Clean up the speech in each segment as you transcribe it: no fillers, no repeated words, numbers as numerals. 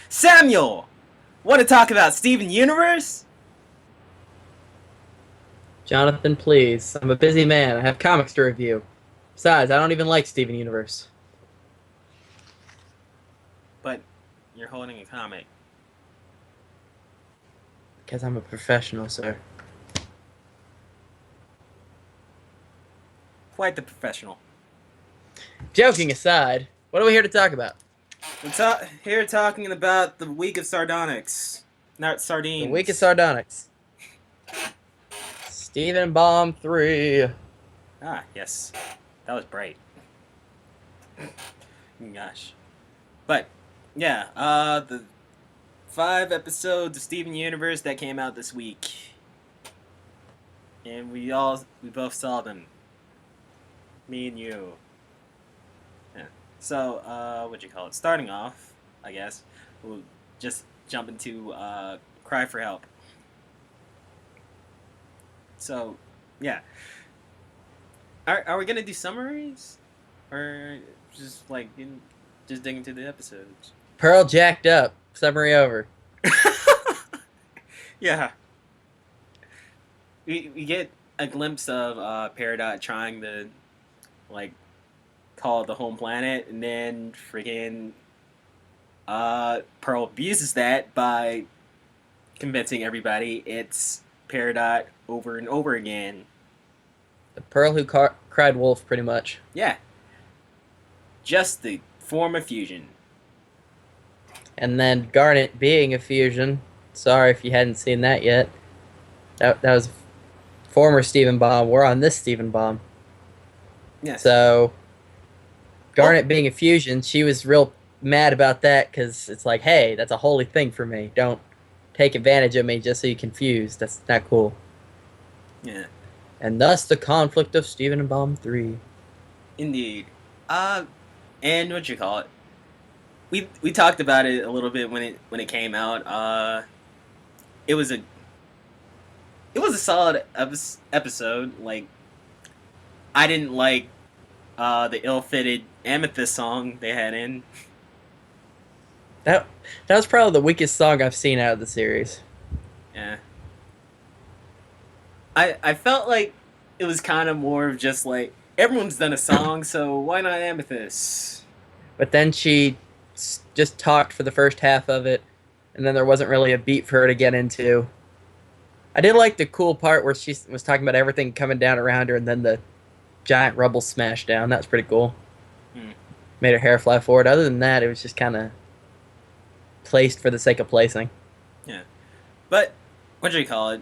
Samuel! Want to talk about Steven Universe? Jonathan, please. I'm a busy man. I have comics to review. Besides, I don't even like Steven Universe. But you're holding a comic. Because I'm a professional, sir. Quite the professional. Joking aside, what are we here to talk about? We're here talking about the week of Sardonyx. Not The Week of sardines. Sardonyx. Steven Bomb 3. Ah, yes. That was bright. Gosh. But, yeah, the 5 episodes of Steven Universe that came out this week. And we both saw them. Me and you. Yeah. So, what'd you call it? Starting off, I guess, we'll just jump into Cry for Help. So, yeah. Are we gonna do summaries? Or just, just dig into the episodes? Pearl jacked up. Summary over. Yeah. We get a glimpse of Peridot trying to, like, call the home planet, and then freaking Pearl abuses that by convincing everybody it's Peridot over and over again. The Pearl who cried wolf, pretty much. Yeah, just the form of fusion. And then Garnet being a fusion. Sorry if you hadn't seen that yet. That was former Steven Bomb. We're on this Steven Bomb. Yes. So Well, Garnet being a fusion, she was real mad about that because it's like, hey, that's a holy thing for me. Don't take advantage of me just so you confuse. That's not cool. yeah, And thus the conflict of Steven and Bomb 3. indeed. Uh, and what you call it? We talked about it a little bit when it came out. It was a it was a solid episode. Like, I didn't like the ill-fitted Amethyst song they had in. That that was probably the weakest song I've seen out of the series. Yeah, I felt like it was kind of more of just like everyone's done a song, so why not Amethyst? But then she just talked for the first half of it, and then there wasn't really a beat for her to get into. I did like the cool part where she was talking about everything coming down around her, and then the giant rubble smashed down. That was pretty cool. Hmm. Made her hair fly forward. Other than that, it was just kind of placed for the sake of placing. Yeah, but what do you call it?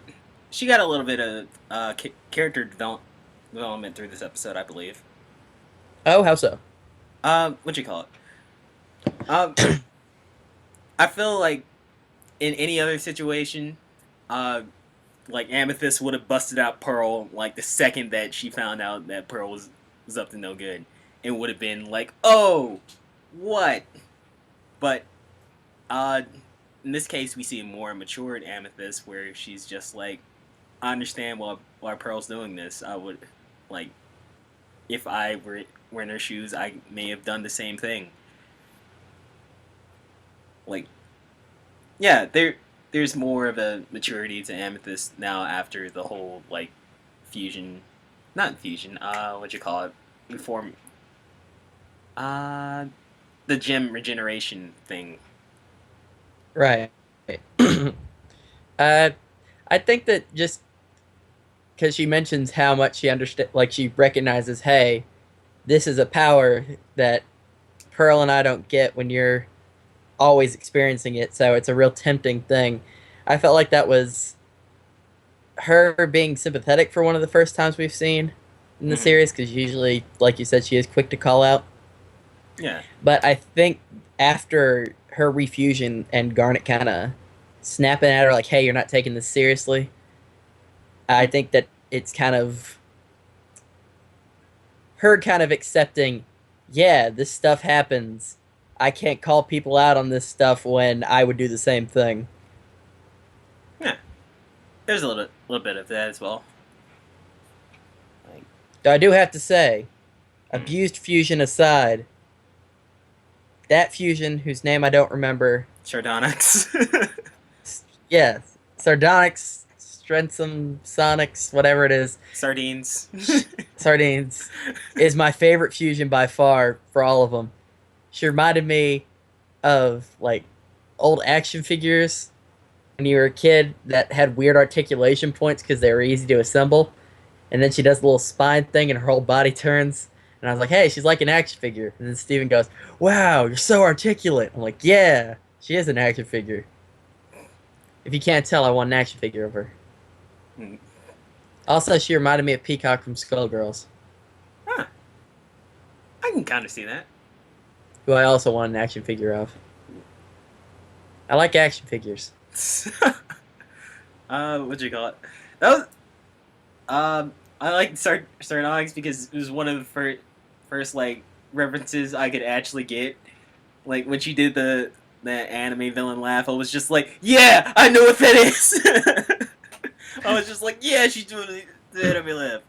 She got a little bit of character development through this episode, I believe. Oh, how so? What do you call it? Um, I feel like in any other situation, uh, like Amethyst would have busted out Pearl like the second that she found out that Pearl was up to no good, and would have been like, "Oh, what?" But uh, in this case, we see a more matured Amethyst where she's just like, "I understand why Pearl's doing this. I would like if I were in her shoes, I may have done the same thing." Like, yeah, there's more of a maturity to Amethyst now after the whole like fusion, not fusion. What you call it? Reform. Uh, the gem regeneration thing. Right. uh, I think that just because she mentions how much she understand, like she recognizes, hey, this is a power that Pearl and I don't get when you're always experiencing it. So it's a real tempting thing. I felt like that was her being sympathetic for one of the first times we've seen in the Hmm. series, because usually, like you said, she is quick to call out. Yeah, But I think after her refusion and Garnet kind of snapping at her, like, hey, you're not taking this seriously, I think that it's kind of her kind of accepting, yeah, this stuff happens. I can't call people out on this stuff when I would do the same thing. yeah. There's a little bit of that as well. Like, Though I do have to say, hmm. abused fusion aside, that fusion, whose name I don't remember. Sardonyx. Yeah, Sardonyx, Strensum, Sonics, whatever it is. Sardines. Sardines is my favorite fusion by far for all of them. She reminded me of like old action figures when you were a kid that had weird articulation points because they were easy to assemble. And then she does the little spine thing and her whole body turns. And I was like, hey, she's like an action figure. And then Steven goes, wow, you're so articulate. I'm like, yeah, she is an action figure. If you can't tell, I want an action figure of her. Hmm. Also, she reminded me of Peacock from Skullgirls, Huh. I can kind of see that. who I also want an action figure of. I like action figures. What'd you call it? That was I like Sardonyx because it was one of the first like references I could actually get. Like when she did the anime villain laugh, I was just like, yeah, I know what that is. I was just like, yeah, she's doing the anime laugh.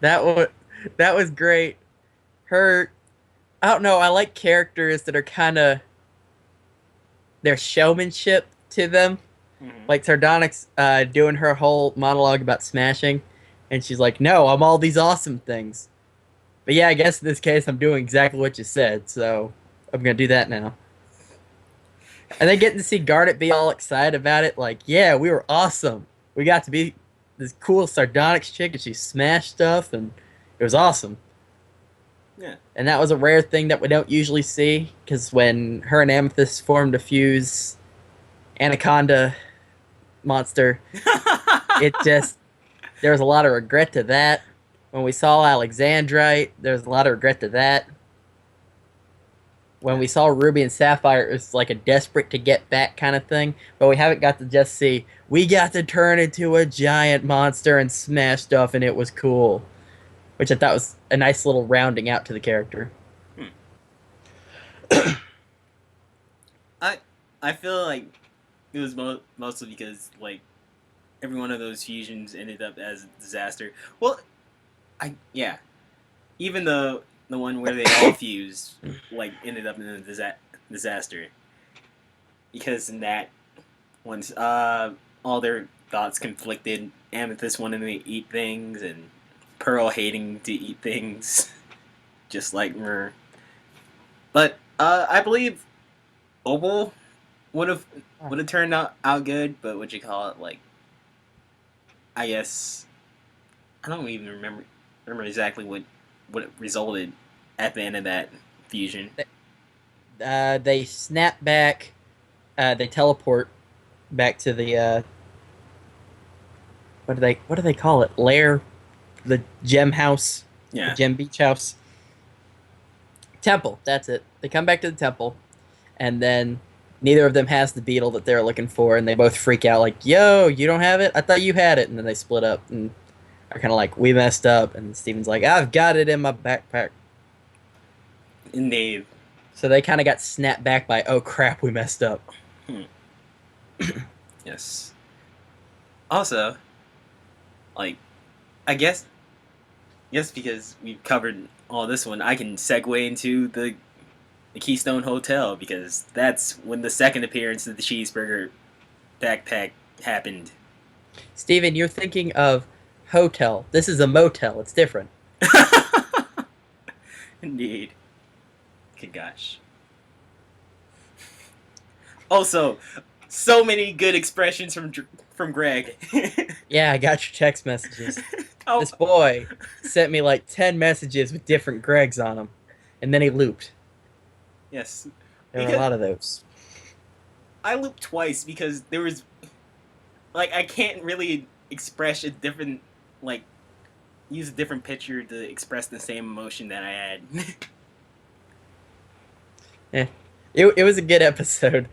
That was that was great. Her, I don't know. I like characters that are kind of their showmanship to them. Mm-hmm. Like Sardonyx doing her whole monologue about smashing, and she's like, "No, I'm all these awesome things." But yeah, I guess in this case, I'm doing exactly what you said, so I'm gonna do that now. And then getting to see Garnet be all excited about it, like, "Yeah, we were awesome. We got to be this cool Sardonyx chick, and she smashed stuff, and it was awesome." Yeah. And that was a rare thing that we don't usually see, because when her and Amethyst formed a fuse Anaconda monster, it just there was a lot of regret to that. When we saw Alexandrite, there was a lot of regret to that. When we saw Ruby and Sapphire, it was like a desperate to get back kind of thing. But we haven't got to just see, we got to turn into a giant monster and smash stuff, and it was cool. Which I thought was a nice little rounding out to the character. Hmm. I I feel like it was mostly because like every one of those fusions ended up as a disaster. Well, I yeah, even the one where they all fused like ended up in a disaster because in that once all their thoughts conflicted. Amethyst wanting to eat things and Pearl hating to eat things, just like Mer. But I believe Opal would have turned out good. But what you call it? Like I guess I don't even remember exactly what it resulted at the end of that fusion. They snap back. They teleport back to the what do they call it? Lair, the gem house, the Yeah. gem beach house, temple. That's it. They come back to the temple, and then neither of them has the beetle that they're looking for, and they both freak out like, "Yo, you don't have it? I thought you had it." And then they split up and are kind of like, "We messed up." And Steven's like, "I've got it in my backpack." Indeed. So they kind of got snapped back by, "Oh crap, we messed up." Hmm. Yes. Also, like, I guess because we've covered all this one, I can segue into the Keystone Hotel because that's when the second appearance of the cheeseburger backpack happened. Steven, you're thinking of hotel. This is a motel. It's different. Indeed. Good gosh. Also, so many good expressions from Greg. Yeah, I got your text messages. Oh, This boy sent me like 10 messages with different Gregs on them, and then he looped. yes. There were a Because lot of those. I looped twice because there was like I can't really express a different like use a different picture to express the same emotion that I had. Yeah. It was a good episode.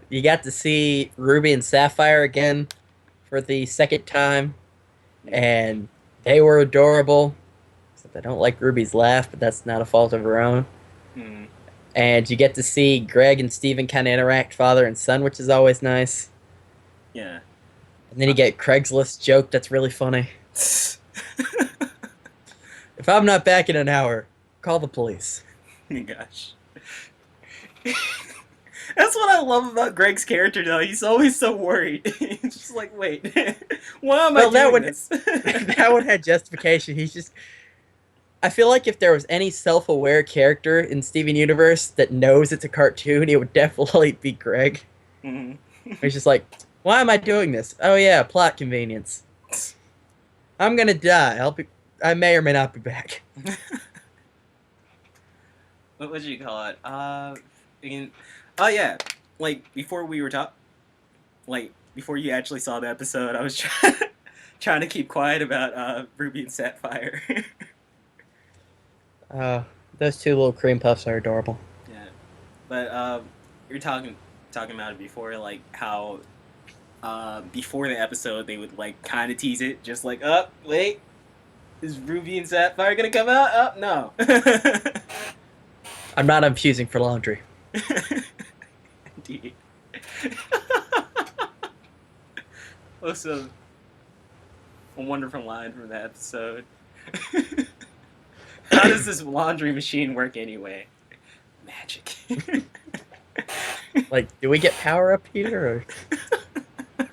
You got to see Ruby and Sapphire again for the second time, and they were adorable. Except I don't like Ruby's laugh, but that's not a fault of her own. Hmm. And you get to see Greg and Steven kind of interact father and son, which is always nice. Yeah. And then you get Craigslist joke that's really funny. If I'm not back in an hour, call the police. Gosh. That's what I love about Greg's character, though. He's always so worried. He's just like, wait, why am I Well, that doing would this? that one had justification. He's just. I feel like if there was any self-aware character in Steven Universe that knows it's a cartoon, it would definitely be Greg. Mhm. He's just like, why am I doing this? Oh yeah, plot convenience. I'm gonna die. I may or may not be back. What would you call it? Again, oh yeah, like before we were talking, like before you actually saw the episode, I was trying to keep quiet about Ruby and Sapphire. Uh, those two little cream puffs are adorable. Yeah, but you're talking about it before, like how before the episode they would like kind of tease it, just like, up, wait, is Ruby and Sapphire gonna come out? Up, no. I'm not infusing for laundry. Indeed. Also, a wonderful line from that episode. How does this laundry machine work anyway? Magic. Like, do we get power up here? Or...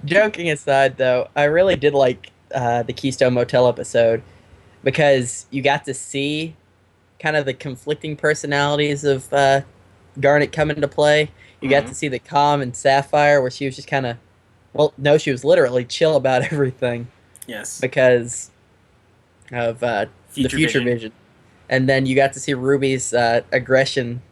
Joking aside, though, I really did like the Keystone Motel episode because you got to see kind of the conflicting personalities of Garnet come into play. You got to see the calm and Sapphire, where she was just kind of, well, no, she was literally chill about everything Yes. because of the future vision. And then you got to see Ruby's aggression.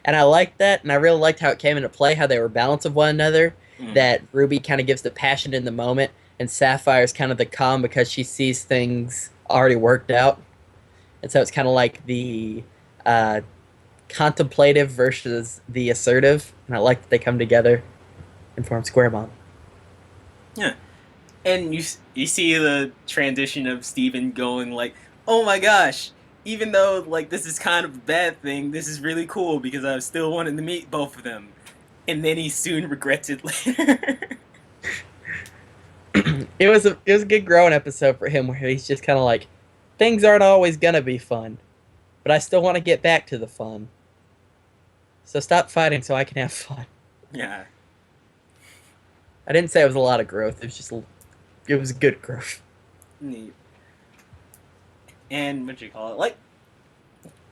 And I liked that, and I really liked how it came into play, how they were balanced of one another, that Ruby kind of gives the passion in the moment, and Sapphire's kind of the calm because she sees things already worked out. And so it's kind of like the contemplative versus the assertive, and I like that they come together and form Square Bond. Yeah. And you see the transition of Steven going like, oh my gosh, even though like this is kind of a bad thing, this is really cool because I was still wanting to meet both of them. And then he soon regrets it later. It was a good growing episode for him where he's just kind of like, things aren't always gonna be fun, but I still want to get back to the fun. So stop fighting so I can have fun. Yeah. I didn't say it was a lot of growth. It was good growth. Neat. And what you call it? Like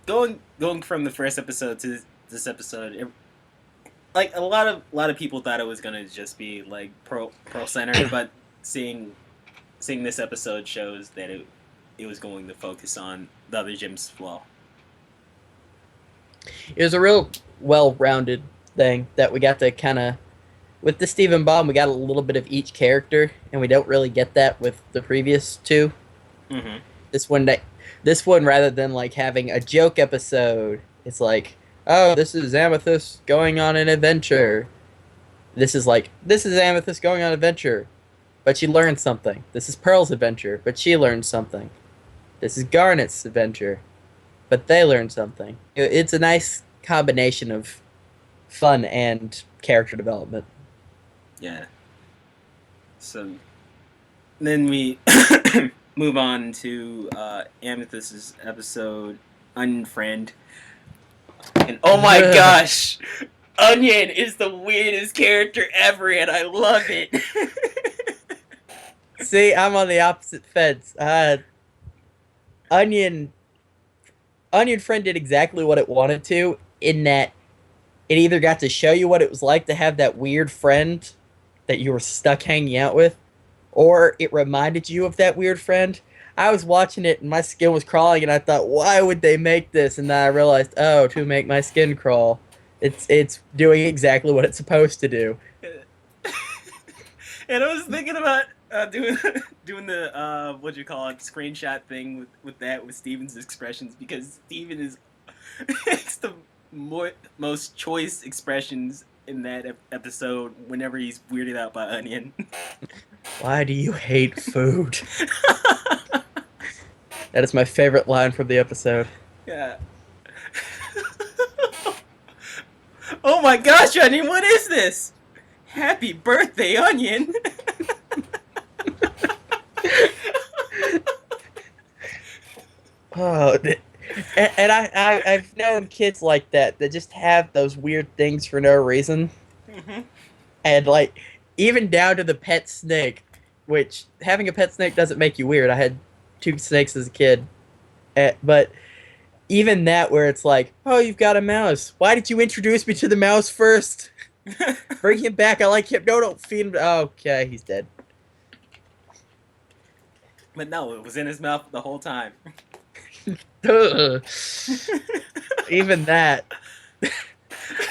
going from the first episode to this episode, like a lot of people thought it was gonna just be like Pearl Center, but seeing this episode shows that it was going to focus on the other gyms as well. It was a real well-rounded thing that we got to kind of, with the Stephen Bomb, we got a little bit of each character, and we don't really get that with the previous two. Mm-hmm. This one, rather than like having a joke episode, it's like, oh, this is Amethyst going on an adventure. This is Amethyst going on an adventure, but she learned something. This is Pearl's adventure, but she learned something. This is Garnet's adventure, but they learned something. It's a nice combination of fun and character development. Yeah. So then we move on to Amethyst's episode Unfriend. And oh my gosh! Onion is the weirdest character ever and I love it. See, I'm on the opposite fence. Onion Friend did exactly what it wanted to, in that it either got to show you what it was like to have that weird friend that you were stuck hanging out with, or it reminded you of that weird friend. I was watching it and my skin was crawling, and I thought, why would they make this? And then I realized, oh, to make my skin crawl. It's doing exactly what it's supposed to do. And I was thinking about doing the what you call it, screenshot thing with Steven's expressions, because Steven is it's the most choice expressions in that episode whenever he's weirded out by Onion. Why do you hate food? That is my favorite line from the episode. Yeah. Oh my gosh, Onion, what is this? Happy birthday, Onion! Oh, And I've known kids like that just have those weird things for no reason. Hmm. And like even down to the pet snake, which having a pet snake doesn't make you weird. I had two snakes as a kid. But even that where it's like, "Oh, you've got a mouse. Why did you introduce me to the mouse first? Bring him back. I like him. No, don't feed him. Oh, okay, he's dead." But no, it was in his mouth the whole time. Ugh. Even that.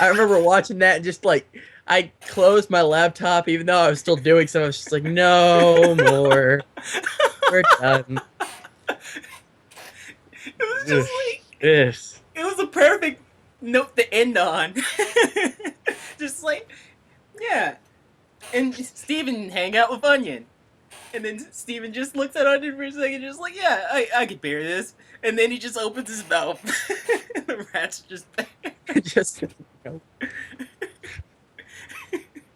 I remember watching that and just like I closed my laptop even though I was still doing something. I was just like, no more. We're done. It was Ugh. just like Yes. it was a perfect note to end on. Just like, yeah. And Steven hang out with Onion. And then Steven just looks at Onion for a second, just like, yeah, I could bear this. And then he just opens his mouth. And the rat's just there. Just no.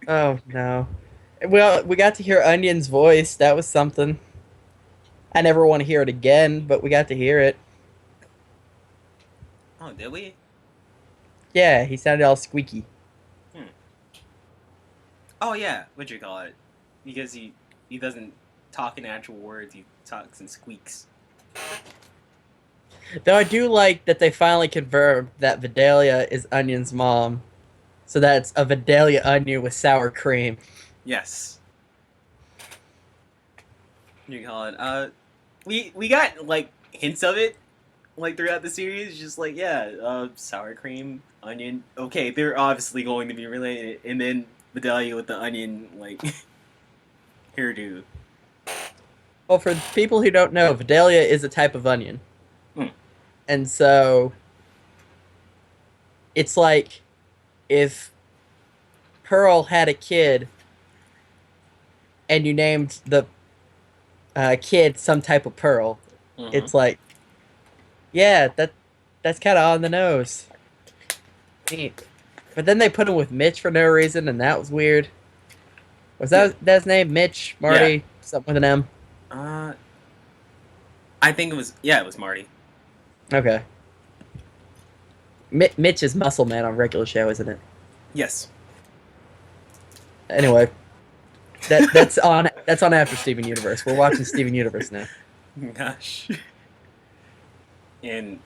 Oh no. Well, we got to hear Onion's voice. That was something. I never want to hear it again, but we got to hear it. Oh, did we? Yeah, he sounded all squeaky. Hmm. Oh yeah, what you call it? Because he doesn't talk in actual words, he talks in squeaks. Though I do like that they finally confirmed that Vidalia is Onion's mom. So that's a Vidalia onion with sour cream. Yes. What you call it? We got like hints of it like throughout the series, just like yeah, sour cream, onion. Okay, they're obviously going to be related, and then Vidalia with the onion like hairdo. Well, for people who don't know, Vidalia is a type of onion. Hmm. And so it's like if Pearl had a kid and you named the kid some type of Pearl, Mm-hmm. it's like, yeah, that's kind of on the nose. Neat. But then they put him with Mitch for no reason, and that was weird. Was that his name? Mitch, Yeah. Marty, something with an M? Uh, I think it was Marty. Okay. Mitch is Muscle Man on regular show, isn't it? Yes. Anyway, that's on after Steven Universe. We're watching Steven Universe now. Gosh. And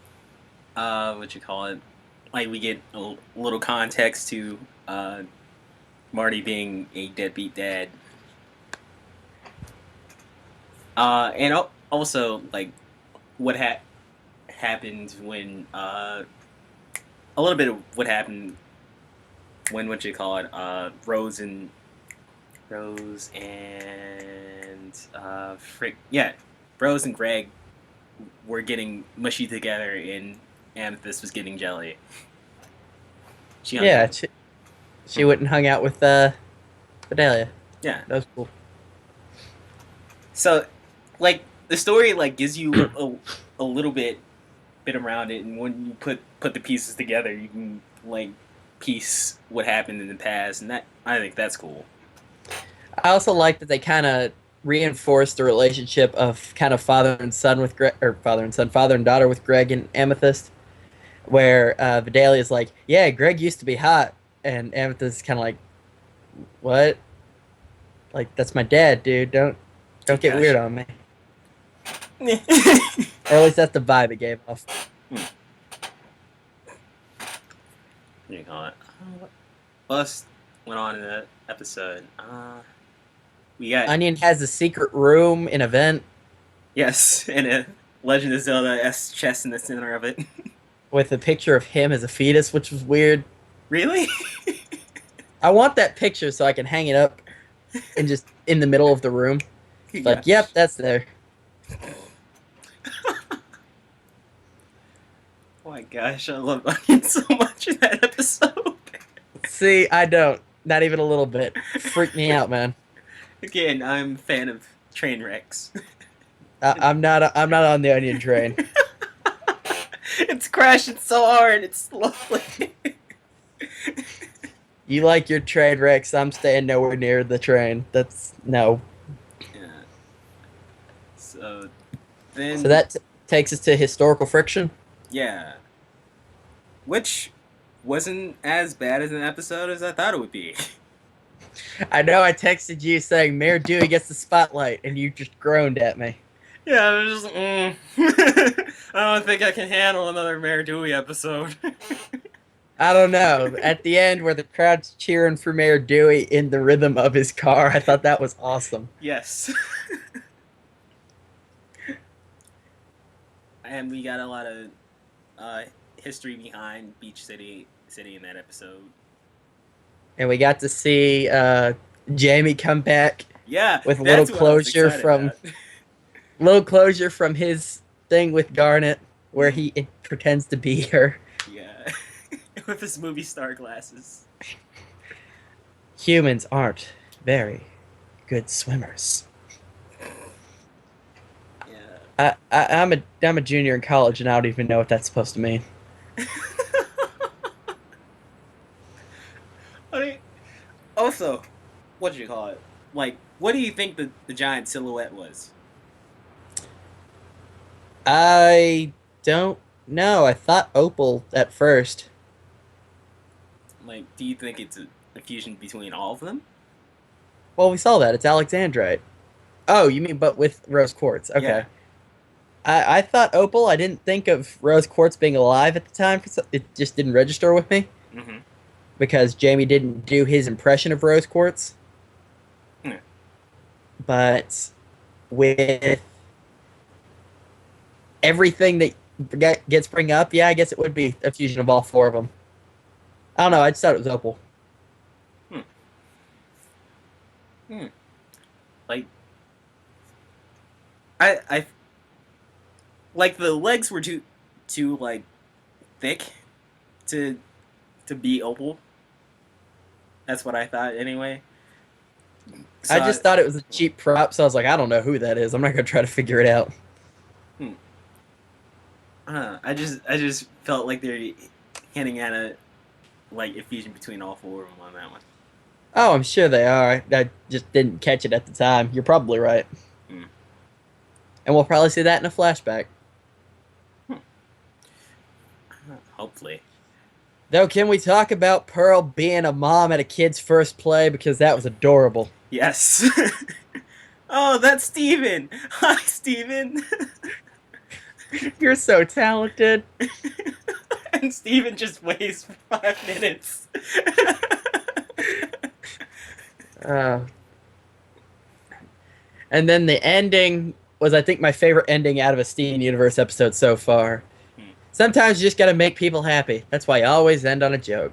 what you call it? Like we get a little context to Marty being a deadbeat dad. And also like what happened when a little bit of what happened when what you call it Rose and Frick yeah Rose and Greg were getting mushy together and Amethyst was getting jelly. She hung Yeah, out. she went and hung out with Fidelia. Yeah. That was cool. So, like the story like gives you a little bit around it, and when you put the pieces together, you can like piece what happened in the past, and that I think that's cool. I also like that they kind of reinforced the relationship of kind of father and son with Greg, or father and son, father and daughter with Greg and Amethyst, where Vidalia is like, "Yeah, Greg used to be hot," and Amethyst is kind of like, "What? Like that's my dad, dude. Don't get Gosh. weird on me." Or at least that's the vibe it gave off. You call it. What else went on in the episode? We got Onion has a secret room in a vent yes, and a Legend of Zelda S chest in the center of it. with a picture of him as a fetus, which was weird. Really? I want that picture so I can hang it up and just in the middle of the room. Yeah. Like, yep, that's there. Oh my gosh, I love Onion so much in that episode. See, I don't. Not even a little bit. Freaked me out, man. Again, I'm a fan of train wrecks. I'm not. I'm not on the onion train. It's crashing so hard, it's slowly. You like your train wrecks. I'm staying nowhere near the train. That's no. Yeah. So then. So that takes us to historical friction. Yeah. Which wasn't as bad as an episode as I thought it would be. I know I texted you saying Mayor Dewey gets the spotlight, and you just groaned at me. Yeah, I was just, I don't think I can handle another Mayor Dewey episode. I don't know. At the end, where the crowd's cheering for Mayor Dewey in the rhythm of his car, I thought that was awesome. Yes. And we got a lot of uh, history behind Beach City in that episode. And we got to see Jamie come back Yeah, with a that's what I was excited about. little closure from his thing with Garnet, where he pretends to be her. Yeah, with his movie star glasses. Humans aren't very good swimmers. Yeah. I'm a junior in college, and I don't even know what that's supposed to mean. I mean, also, what do you call it? Like, what do you think the giant silhouette was? I don't know. I thought Opal at first. Like, do you think it's a fusion between all of them? Well, we saw that. It's Alexandrite. Oh, you mean but with rose quartz? Okay. Yeah. I thought Opal. I didn't think of rose quartz being alive at the time because it just didn't register with me. Mm-hmm. Because Jamie didn't do his impression of rose quartz. Yeah. But with everything that gets bring up, yeah, I guess it would be a fusion of all four of them. I don't know. I just thought it was Opal. Like, I like the legs were too like thick to be Opal. That's what I thought anyway. So I just thought it was a cheap prop, so I was like, I don't know who that is. I'm not gonna try to figure it out. I just felt like they're hinting at a fusion between all four of them on that one. Oh, I'm sure they are. I just didn't catch it at the time. You're probably right. Hmm. And we'll probably see that in a flashback. Hopefully. Though, can we talk about Pearl being a mom at a kid's first play? Because that was adorable. Yes. Oh, that's Steven. Hi, Steven. You're so talented. And Steven just waits for 5 minutes. And then the ending was, I think, my favorite ending out of a Steven Universe episode so far. Sometimes you just gotta make people happy. That's why you always end on a joke.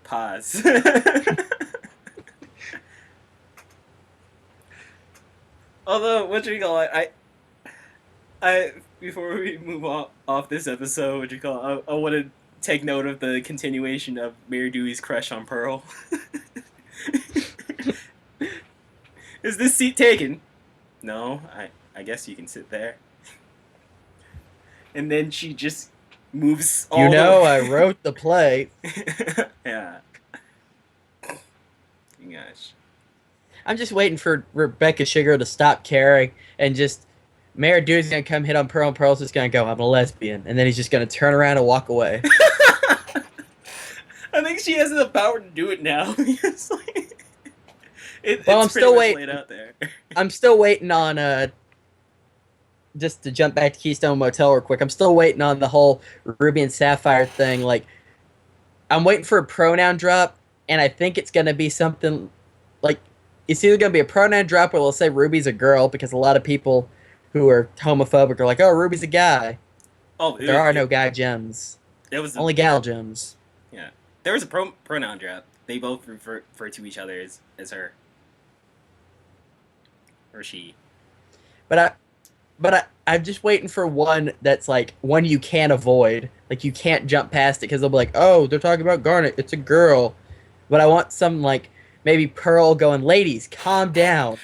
Pause. Although, what you call it, I before we move off this episode, what you call it, I want to take note of the continuation of Mayor Dewey's crush on Pearl. Is this seat taken? No, I guess you can sit there. And then she just moves all the way. I wrote the play. Yeah. Gosh. I'm just waiting for Rebecca Sugar to stop caring and just Mayor Dewey's gonna come hit on Pearl and Pearl's just gonna go, I'm a lesbian, and then he's just gonna turn around and walk away. I think she has the power to do it now. It's like, I'm it's still pretty much waiting. laid out there. I'm still waiting on just to jump back to Keystone Motel real quick. I'm still waiting on the whole Ruby and Sapphire thing. Like, I'm waiting for a pronoun drop, and I think it's gonna be something like it's either gonna be a pronoun drop or they'll say Ruby's a girl because a lot of people who are homophobic are like, oh, Ruby's a guy. Oh, There are no guy gems. There was Only gal gems. Yeah, there was a pronoun drop. They both refer to each other as her or she. But I'm just waiting for one that's like one you can't avoid. Like you can't jump past it because they'll be like, oh, they're talking about Garnet. It's a girl. But I want some like maybe Pearl going, ladies, calm down.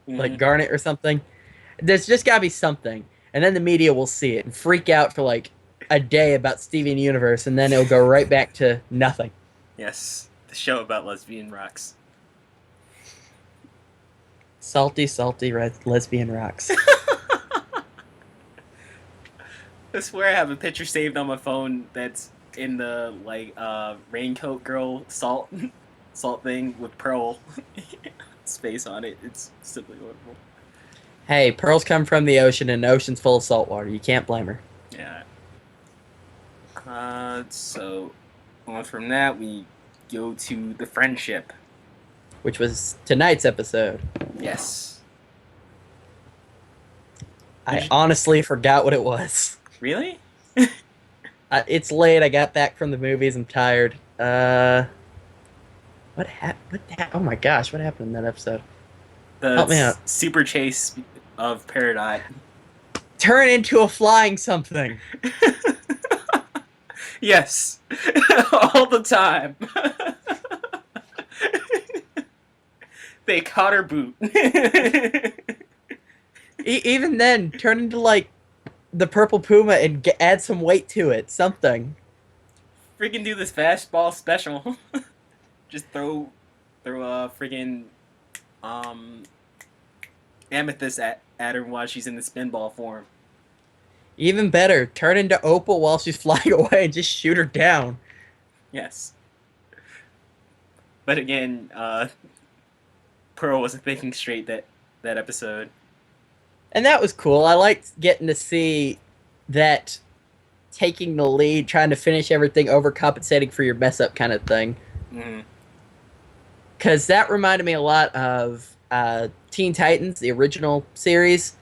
Like Garnet or something. There's just gotta be something. And then the media will see it and freak out for like a day about Steven Universe, and then it'll go right back to nothing. Yes, the show about lesbian rocks. Salty, salty red lesbian rocks. I swear I have a picture saved on my phone that's in the raincoat girl salt thing with Pearl space on it. It's simply wonderful. Hey, pearls come from the ocean, and the ocean's full of salt water. You can't blame her. Yeah. So on from that we go to the friendship. Which was tonight's episode. Yes. I honestly forgot what it was. Really? It's late. I got back from the movies. I'm tired. What happened? Oh my gosh, what happened in that episode? Help me out. Super chase of Peridot. Turn into a flying something. Yes. All the time. They caught her boot. Even then, turn into like the purple puma and add some weight to it. Something. Freaking do this fastball special. Just throw a freaking amethyst at her while she's in the spinball form. Even better, turn into Opal while she's flying away and just shoot her down. Yes. But again, Pearl wasn't thinking straight that episode. And that was cool. I liked getting to see that taking the lead, trying to finish everything, overcompensating for your mess up kind of thing. Because that reminded me a lot of Teen Titans, the original series.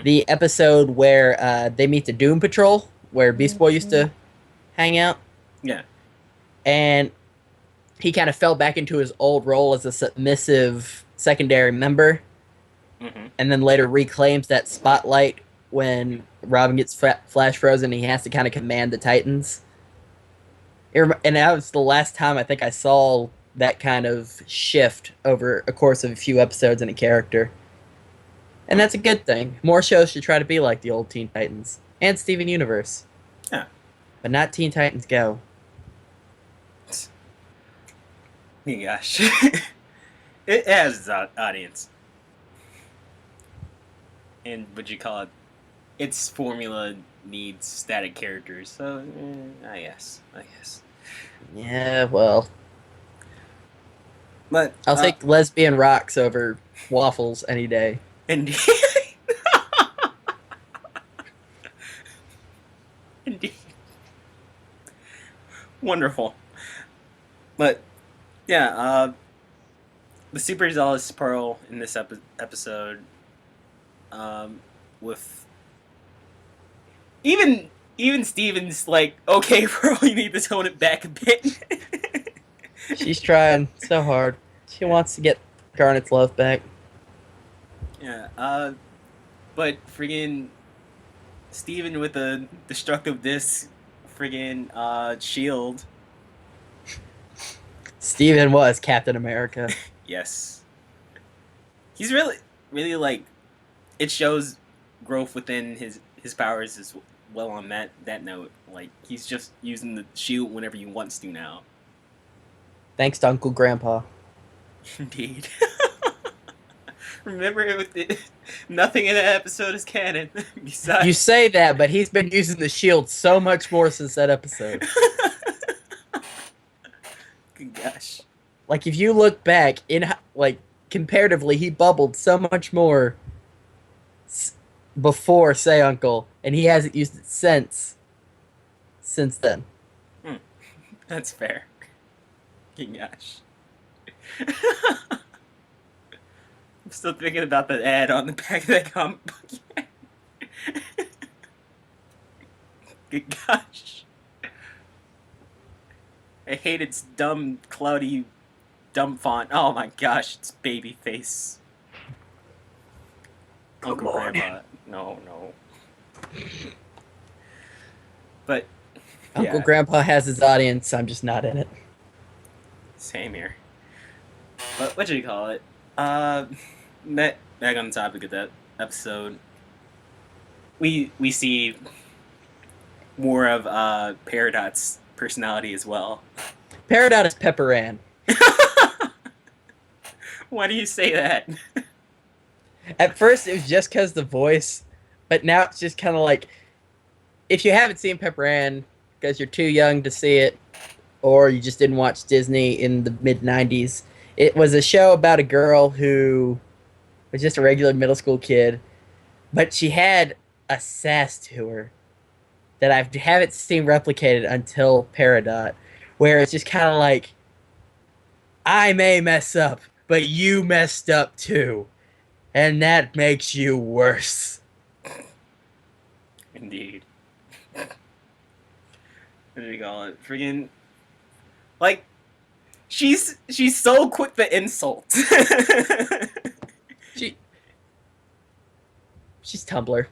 The episode where they meet the Doom Patrol, where Beast Boy used to hang out. Yeah. And he kind of fell back into his old role as a submissive secondary member. And then later reclaims that spotlight when Robin gets flash frozen and he has to kind of command the Titans. And that was the last time I think I saw that kind of shift over a course of a few episodes in a character. And that's a good thing. More shows should try to be like the old Teen Titans. And Steven Universe. Yeah. But not Teen Titans Go. Oh gosh. It has its audience. And what you call it? Its formula needs static characters, so I guess. Yeah, well. But I'll take lesbian rocks over waffles any day. Indeed. Indeed. Wonderful. But yeah, the super zealous Pearl in this episode, with even Steven's like, okay, Pearl, you need to tone it back a bit. She's trying so hard. She wants to get Garnet's love back. Yeah, but friggin' Steven with a destructive disc friggin' shield. Steven was Captain America. Yes. He's really like, it shows growth within his powers as well on that note. Like, he's just using the shield whenever he wants to now. Thanks to Uncle Grandpa. Indeed. Remember, nothing in that episode is canon. Besides, You say that, but he's been using the shield so much more since that episode. Good gosh. Like, if you look back, comparatively, he bubbled so much more before Say Uncle, and he hasn't used it since then. That's fair. Good gosh. I'm still thinking about the ad on the back of that comic book. Good gosh. I hate its dumb, cloudy, dumb font. Oh my gosh, it's baby face. Uncle Grandpa. No. But Uncle Grandpa has his audience, I'm just not in it. Same here. But what do you call it? Back on the topic of that episode, we see more of Peridot's personality as well. Peridot is Pepper Ann. Why do you say that? At first, it was just because the voice, but now it's just kind of like if you haven't seen Pepper Ann because you're too young to see it, or you just didn't watch Disney in the mid '90s, it was a show about a girl who was just a regular middle school kid, but she had a sass to her that I haven't seen replicated until Peridot, where it's just kind of like, I may mess up, but you messed up too, and that makes you worse. Indeed. What do you call it? Friggin' like she's so quick to insult. She she's Tumblr.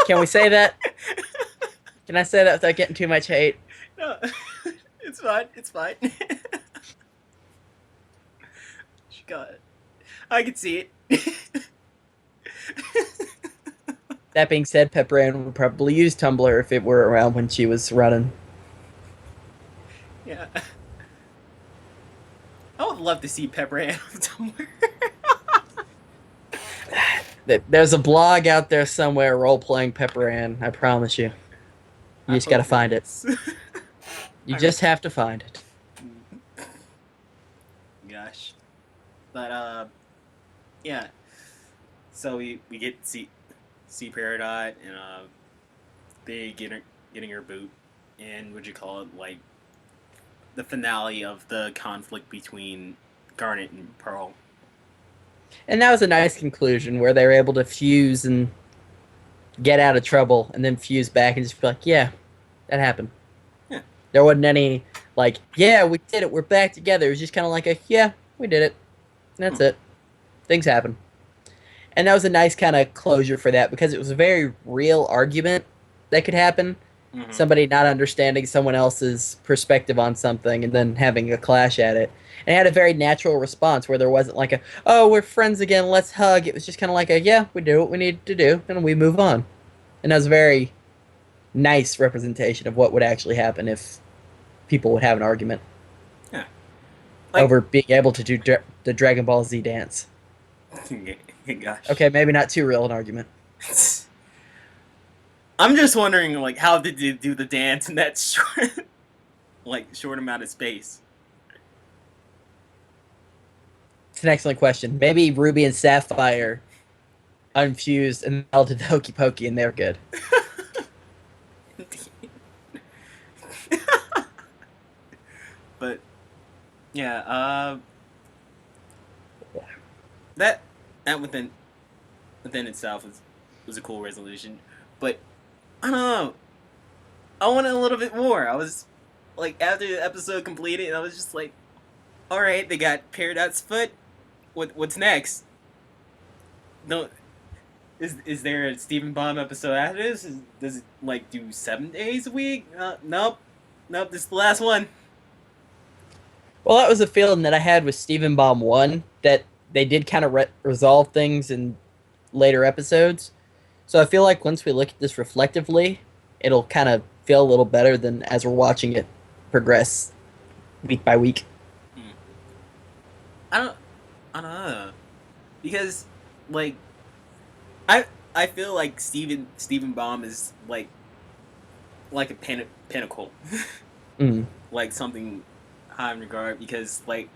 Can we say that? Can I say that without getting too much hate? No, it's fine. It's fine. She got it. I can see it. That being said, Pepper Ann would probably use Tumblr if it were around when she was running. Yeah. I would love to see Pepper Ann on Tumblr. There's a blog out there somewhere role playing Pepper Ann. I promise you. You just gotta find it. You just have to find it. Gosh. But yeah. So we get to see Peridot and they getting her boot, and what you call it, like the finale of the conflict between Garnet and Pearl. And that was a nice conclusion where they were able to fuse and get out of trouble and then fuse back and just be like, yeah, that happened. Yeah. There wasn't any, like, yeah, we did it. We're back together. It was just kind of like yeah, we did it. And that's it. Things happen. And that was a nice kind of closure for that because it was a very real argument that could happen. Mm-hmm. Somebody not understanding someone else's perspective on something and then having a clash at it. And it had a very natural response where there wasn't like a, oh, we're friends again, let's hug. It was just kind of like a, yeah, we do what we need to do and we move on. And that was a very nice representation of what would actually happen if people would have an argument. Yeah. Over being able to do the Dragon Ball Z dance. Gosh. Okay, maybe not too real an argument. I'm just wondering, like, how did you do the dance in that short, short amount of space? It's an excellent question. Maybe Ruby and Sapphire unfused and melted the Hokey Pokey, and they're good. But yeah, that within itself was a cool resolution, but I don't know. I wanted a little bit more. I was like, after the episode completed, I was just like, all right, they got Peridot's foot. What's next? No, is there a Stephen Bomb episode after this? Does it like do 7 days a week? Nope. This is the last one. Well, that was a feeling that I had with Stephen Bomb 1, that they did kind of resolve things in later episodes. So I feel like once we look at this reflectively, it'll kind of feel a little better than as we're watching it progress week by week. I don't know, because like I feel like Stephen Bomb is like a pinnacle, like something high in regard, because like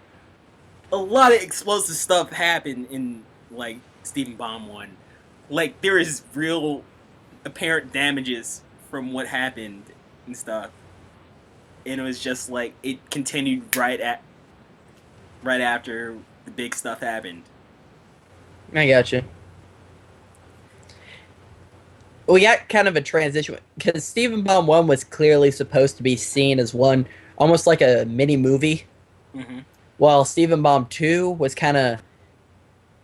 a lot of explosive stuff happened in like Stephen Bomb 1. Like there is real apparent damages from what happened and stuff, and it was just like it continued right after the big stuff happened. I gotcha. We got kind of a transition because Stephen Bomb 1 was clearly supposed to be seen as one almost like a mini movie, while Stephen Bomb 2 was kind of,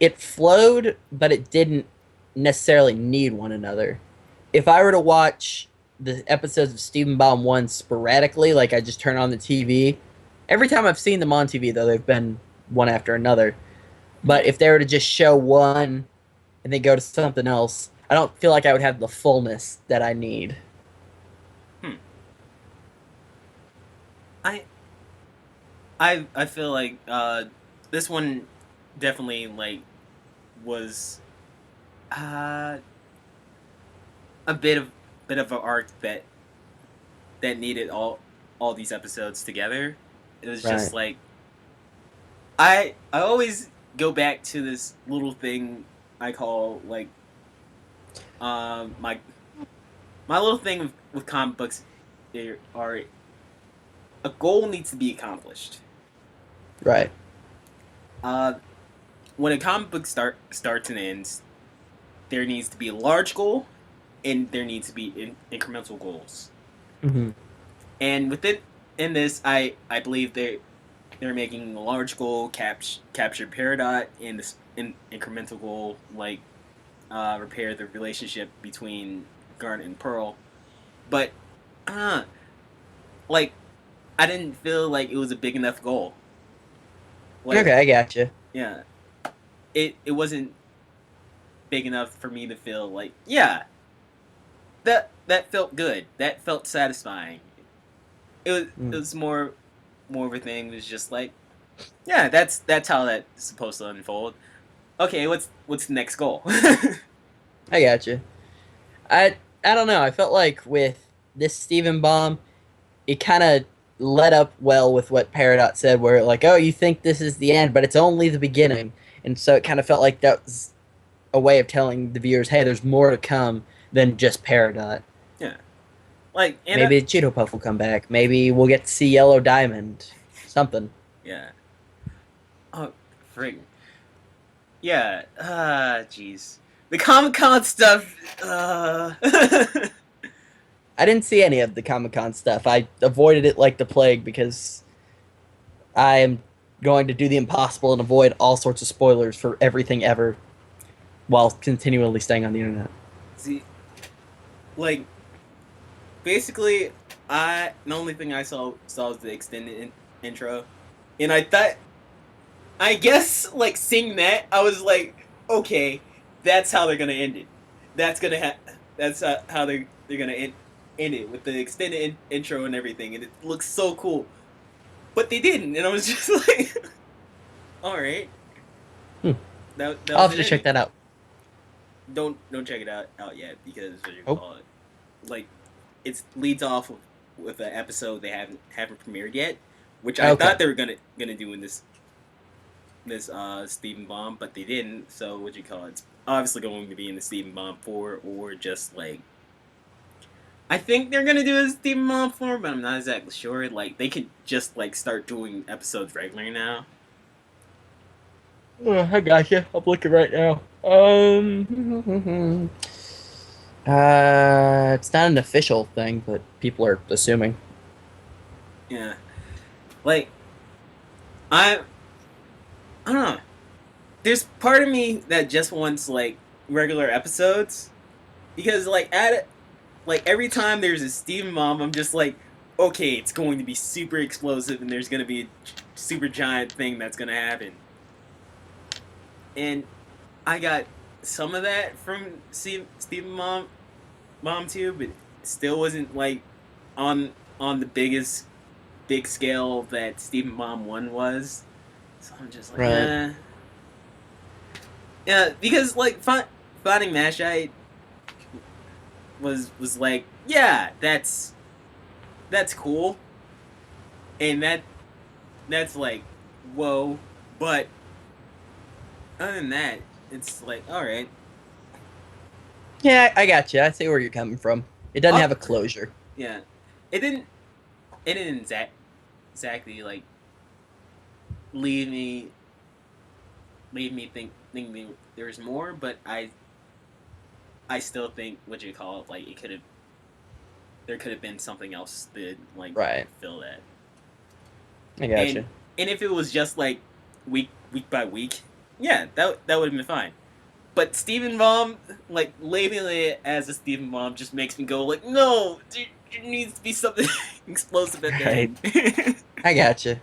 it flowed, but it didn't necessarily need one another. If I were to watch the episodes of Stephen Bomb 1 sporadically, like I just turn on the TV, every time I've seen them on TV, though, they've been one after another. But if they were to just show one and then go to something else, I don't feel like I would have the fullness that I need. I feel like this one definitely like was a bit of bit of an arc that needed all these episodes together. It was just Right. like I always go back to this little thing I call like my little thing with comic books are a goal needs to be accomplished. Right. Uh, when a comic book starts and ends, there needs to be a large goal, and there needs to be incremental goals. Hmm. And in this, I believe they're making a large goal capture Peridot, and this incremental goal like repair the relationship between Garnet and Pearl. But uh, like I didn't feel like it was a big enough goal. Like Okay, I gotcha. yeah, it wasn't big enough for me to feel like yeah that felt good. That felt satisfying. It Mm. was more of a thing. It was just like yeah, that's how that's supposed to unfold. Okay, what's the next goal? I gotcha. I don't know. I felt like with this Steven Bomb, it kind of led up well with what Peridot said, where like, oh, you think this is the end, but it's only the beginning, and so it kind of felt like that was a way of telling the viewers, hey, there's more to come than just Peridot. Yeah, like and Maybe Cheeto Puff will come back. Maybe we'll get to see Yellow Diamond. Something. yeah. Oh, frig. Yeah. Jeez. The Comic Con stuff. I didn't see any of the Comic Con stuff. I avoided it like the plague because I am going to do the impossible and avoid all sorts of spoilers for everything ever while continually staying on the internet. See, like basically, the only thing I saw was the extended intro, and I guess like seeing that I was like, okay, that's how they're gonna end it. That's how they're gonna end it with the extended intro and everything, and it looks so cool. But they didn't, and I was just like, all right, Hmm. that I'll was have it. to check that out. Don't check it out yet because what you Oh, call it, like it leads off with an episode they haven't premiered yet, which I okay. thought they were gonna do in this Stephen Bomb, but they didn't. So what you call it? It's obviously going to be in the Stephen Bomb 4 or just like I think they're gonna do a Stephen Bomb 4, but I'm not exactly sure. Like they could just like start doing episodes regularly now. I gotcha. I'm looking right now. It's not an official thing, but people are assuming. Yeah, like I I don't know. There's part of me that just wants like regular episodes because like every time there's a Steven Bomb, I'm just like, okay, it's going to be super explosive and there's going to be a super giant thing that's going to happen. And I got some of that from Steven Bomb 2, but still wasn't like on the big scale that Steven Bomb 1 was. So I'm just like, Right. eh. Yeah, because like finding Mashite was like, yeah, that's cool, and that's like, whoa. But other than that, it's like, all right. Yeah, I gotcha. I see where you're coming from. It doesn't Oh, have a closure. yeah. It didn't. It didn't exactly like leave me thinking there's more, but I still think what you call it, like it could have there could have been something else that like Right. fill that. I And gotcha. if it was just like week by week, yeah, that would have been fine. But Stephen Baum, like labeling it as a Stephen Baum, just makes me go like, no, there needs to be something explosive at the Right. end. I gotcha.